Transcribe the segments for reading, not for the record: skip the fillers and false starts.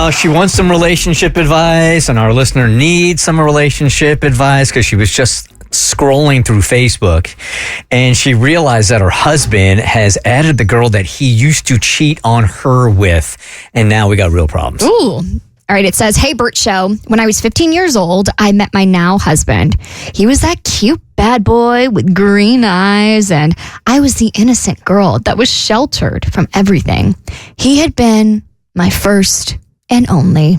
She wants some relationship advice, and our listener needs some relationship advice because she was just scrolling through Facebook, and she realized that her husband has added the girl that he used to cheat on her with, and now we got real problems. Ooh. All right, it says, "Hey, Bert Show. When I was 15 years old, I met my now husband. He was that cute bad boy with green eyes, and I was the innocent girl that was sheltered from everything. He had been my first and only.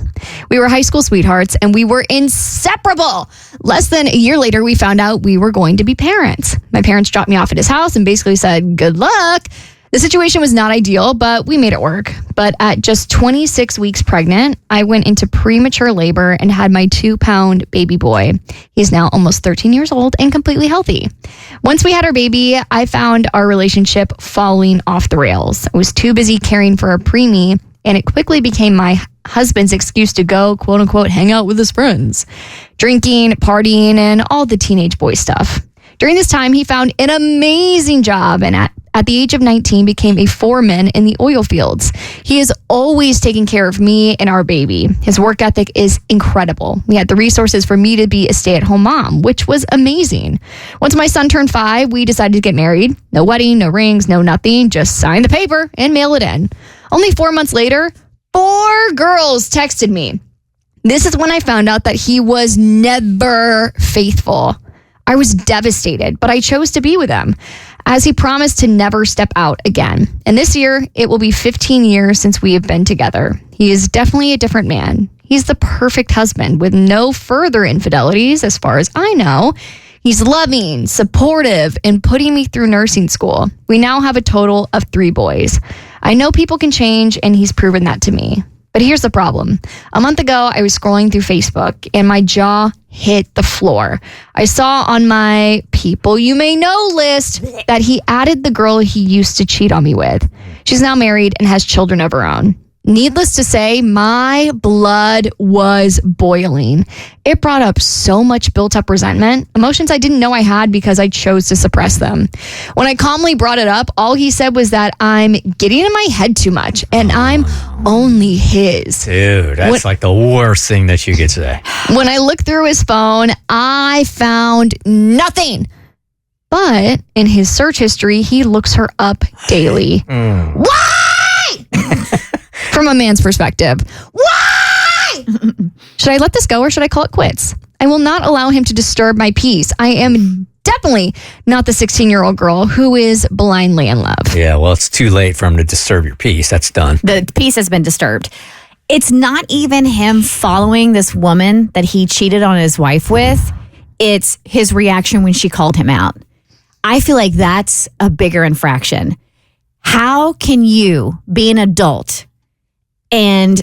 We were high school sweethearts, and we were inseparable. Less than a year later, we found out we were going to be parents. My parents dropped me off at his house and basically said, good luck. The situation was not ideal, but we made it work. But at just 26 weeks pregnant, I went into premature labor and had my 2-pound baby boy. He's now almost 13 years old and completely healthy. Once we had our baby, I found our relationship falling off the rails. I was too busy caring for a preemie, and it quickly became my husband's excuse to go, quote unquote, hang out with his friends, drinking, partying, and all the teenage boy stuff. During this time, he found an amazing job, and at the age of 19, became a foreman in the oil fields. He is always taking care of me and our baby. His work ethic is incredible. We had the resources for me to be a stay-at-home mom, which was amazing. Once my son turned 5, we decided to get married. No wedding, no rings, no nothing. Just sign the paper and mail it in. Only 4 months later, 4 girls texted me. This is when I found out that he was never faithful. I was devastated, but I chose to be with him, as he promised to never step out again. And this year, it will be 15 years since we have been together. He is definitely a different man. He's the perfect husband with no further infidelities, as far as I know. He's loving, supportive, and putting me through nursing school. We now have a total of 3 boys. I know people can change, and he's proven that to me. But here's the problem. A month ago, I was scrolling through Facebook, and my jaw hit the floor. I saw on my people you may know list that he added the girl he used to cheat on me with. She's now married and has children of her own. Needless to say, my blood was boiling. It brought up so much built-up resentment, emotions I didn't know I had because I chose to suppress them. When I calmly brought it up, all he said was that I'm getting in my head too much and I'm only his. Dude, that's like the worst thing that you could say. When I looked through his phone, I found nothing. But in his search history, he looks her up daily. Why? From a man's perspective. Why? Should I let this go or should I call it quits? I will not allow him to disturb my peace. I am definitely not the 16-year-old girl who is blindly in love. Yeah, well, it's too late for him to disturb your peace. That's done. The peace has been disturbed. It's not even him following this woman that he cheated on his wife with. It's his reaction when she called him out. I feel like that's a bigger infraction. How can you be an adult and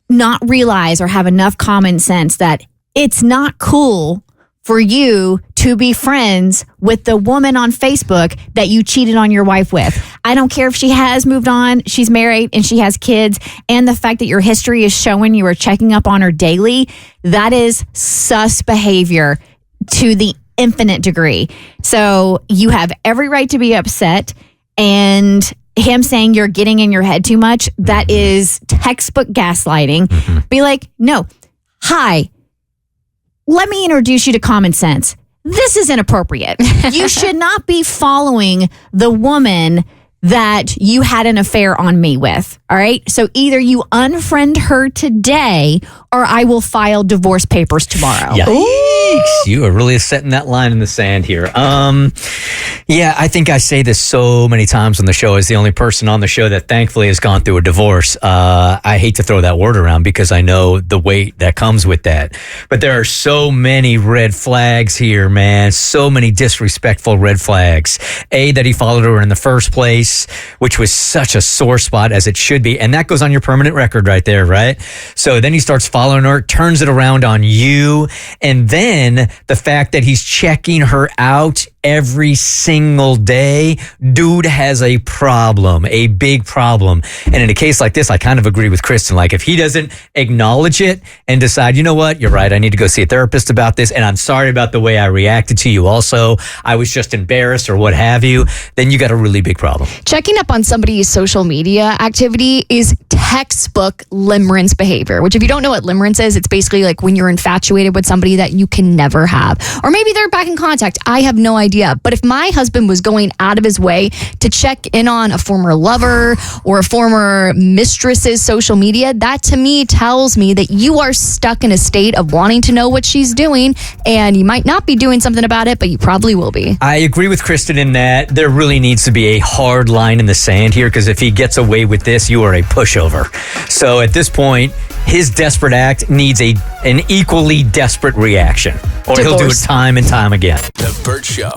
not realize or have enough common sense that it's not cool for you to be friends with the woman on Facebook that you cheated on your wife with? I don't care if she has moved on, she's married, and she has kids, and the fact that your history is showing you are checking up on her daily, that is sus behavior to the infinite degree. So you have every right to be upset, and him saying you're getting in your head too much, that is textbook gaslighting. Mm-hmm. Be like, no, hi, let me introduce you to common sense. This is inappropriate. You should not be following the woman that you had an affair on me with. All right. So either you unfriend her today or I will file divorce papers tomorrow. Yikes. You are really setting that line in the sand here. Yeah, I think I say this so many times on the show as the only person on the show that thankfully has gone through a divorce. I hate to throw that word around because I know the weight that comes with that. But there are so many red flags here, man. So many disrespectful red flags. A, that he followed her in the first place, which was such a sore spot as it should be. And that goes on your permanent record right there, right? So then he starts following her, turns it around on you. And then the fact that he's checking her out every single day, dude has a problem, a big problem. And in a case like this, I kind of agree with Kristen. Like, if he doesn't acknowledge it and decide, you know what, you're right, I need to go see a therapist about this, and I'm sorry about the way I reacted to you also, I was just embarrassed or what have you, then you got a really big problem. Checking up on somebody's social media activity is textbook limerence behavior, which if you don't know what limerence is, it's basically like when you're infatuated with somebody that you can never have. Or maybe they're back in contact. I have no idea. But if my husband was going out of his way to check in on a former lover or a former mistress's social media, that to me tells me that you are stuck in a state of wanting to know what she's doing, and you might not be doing something about it, but you probably will be. I agree with Kristen in that there really needs to be a hard line in the sand here, because if he gets away with this, you are a pushover. So at this point, his desperate act needs an equally desperate reaction, or he'll do it time and time again. The Bert Show.